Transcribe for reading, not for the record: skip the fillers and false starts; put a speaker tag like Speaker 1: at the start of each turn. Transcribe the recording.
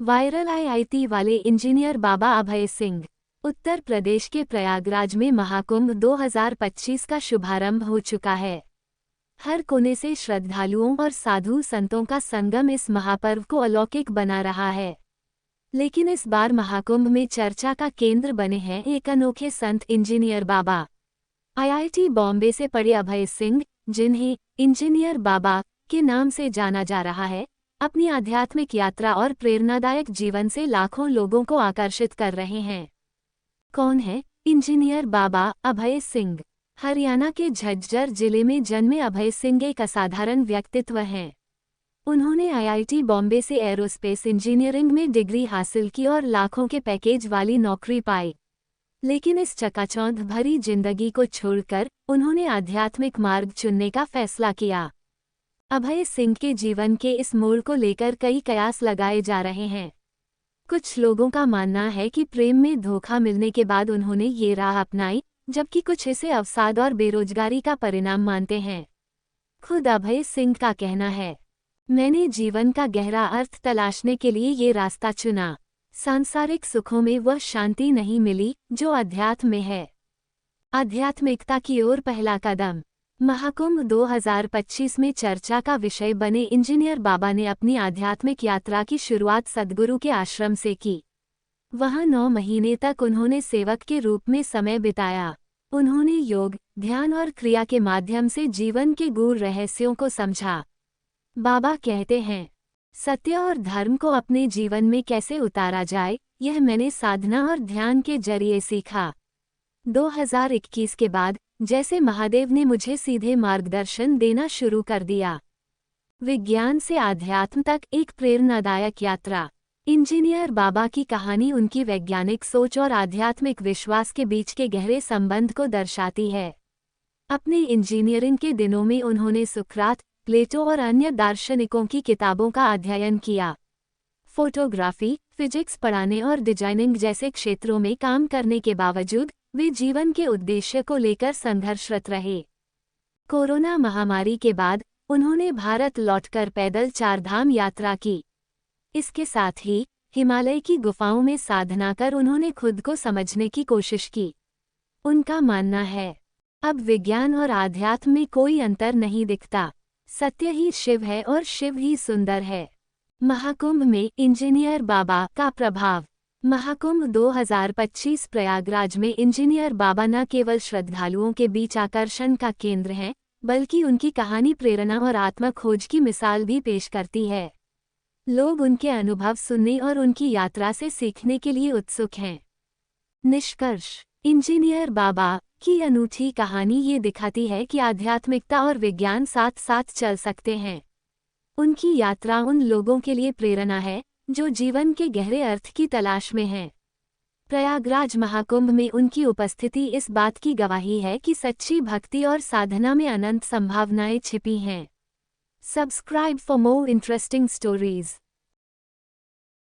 Speaker 1: Viral IIT वाले engineer बाबा अभय सिंह। उत्तर प्रदेश के प्रयागराज में महाकुंभ 2025 का शुभारंभ हो चुका है। हर कोने से श्रद्धालुओं और साधु संतों का संगम इस महापर्व को अलौकिक बना रहा है। लेकिन इस बार महाकुंभ में चर्चा का केंद्र बने हैं एक अनोखे संत इंजीनियर बाबा। आईआईटी बॉम्बे से पढ़े अभय सिंह, जिन्हें इंजीनियर बाबा के नाम से जाना जा रहा है, अपनी आध्यात्मिक यात्रा और प्रेरणादायक जीवन से लाखों लोगों को आकर्षित कर रहे हैं। कौन है इंजीनियर बाबा अभय सिंह? हरियाणा के झज्जर जिले में जन्मे अभय सिंह एक असाधारण व्यक्तित्व हैं। उन्होंने आईआईटी बॉम्बे से एरोस्पेस इंजीनियरिंग में डिग्री हासिल की और लाखों के पैकेज वाली नौकरी पाई। लेकिन इस चकाचौंध भरी जिंदगी को छोड़कर उन्होंने आध्यात्मिक मार्ग चुनने का फैसला किया। अभय सिंह के जीवन के इस मोड़ को लेकर कई कयास लगाए जा रहे हैं। कुछ लोगों का मानना है कि प्रेम में धोखा मिलने के बाद उन्होंने ये राह अपनाई, जबकि कुछ इसे अवसाद और बेरोजगारी का परिणाम मानते हैं। खुद अभय सिंह का कहना है, मैंने जीवन का गहरा अर्थ तलाशने के लिए ये रास्ता चुना। सांसारिक सुखों में वह शांति नहीं मिली जो अध्यात्म में है। आध्यात्मिकता की ओर पहला कदम। महाकुंभ 2025 में चर्चा का विषय बने इंजीनियर बाबा ने अपनी आध्यात्मिक यात्रा की शुरुआत सद्गुरु के आश्रम से की। वहां 9 महीने तक उन्होंने सेवक के रूप में समय बिताया। उन्होंने योग, ध्यान और क्रिया के माध्यम से जीवन के गूढ़ रहस्यों को समझा। बाबा कहते हैं, सत्य और धर्म को अपने जीवन में कैसे उतारा जाए, यह मैंने साधना और ध्यान के जरिए सीखा। 2021 के बाद जैसे महादेव ने मुझे सीधे मार्गदर्शन देना शुरू कर दिया। विज्ञान से आध्यात्म तक एक प्रेरणादायक यात्रा। इंजीनियर बाबा की कहानी उनकी वैज्ञानिक सोच और आध्यात्मिक विश्वास के बीच के गहरे संबंध को दर्शाती है। अपने इंजीनियरिंग के दिनों में उन्होंने सुकरात, प्लेटो और अन्य दार्शनिकों की किताबों का अध्ययन किया। फोटोग्राफी, फिजिक्स पढ़ाने और डिजाइनिंग जैसे क्षेत्रों में काम करने के बावजूद वे जीवन के उद्देश्य को लेकर संघर्षरत रहे। कोरोना महामारी के बाद उन्होंने भारत लौटकर पैदल चारधाम यात्रा की। इसके साथ ही हिमालय की गुफाओं में साधना कर उन्होंने खुद को समझने की कोशिश की। उनका मानना है, अब विज्ञान और आध्यात्म में कोई अंतर नहीं दिखता। सत्य ही शिव है और शिव ही सुंदर है। महाकुंभ में इंजीनियर बाबा का प्रभाव। महाकुंभ 2025 प्रयागराज में इंजीनियर बाबा न केवल श्रद्धालुओं के बीच आकर्षण का केंद्र हैं, बल्कि उनकी कहानी प्रेरणा और आत्मखोज की मिसाल भी पेश करती है। लोग उनके अनुभव सुनने और उनकी यात्रा से सीखने के लिए उत्सुक हैं। निष्कर्ष। इंजीनियर बाबा की अनूठी कहानी ये दिखाती है कि आध्यात्मिकता और विज्ञान साथ साथ चल सकते हैं। उनकी यात्रा उन लोगों के लिए प्रेरणा है जो जीवन के गहरे अर्थ की तलाश में हैं। प्रयागराज महाकुंभ में उनकी उपस्थिति इस बात की गवाही है कि सच्ची भक्ति और साधना में अनंत संभावनाएं छिपी हैं। Subscribe for more interesting stories.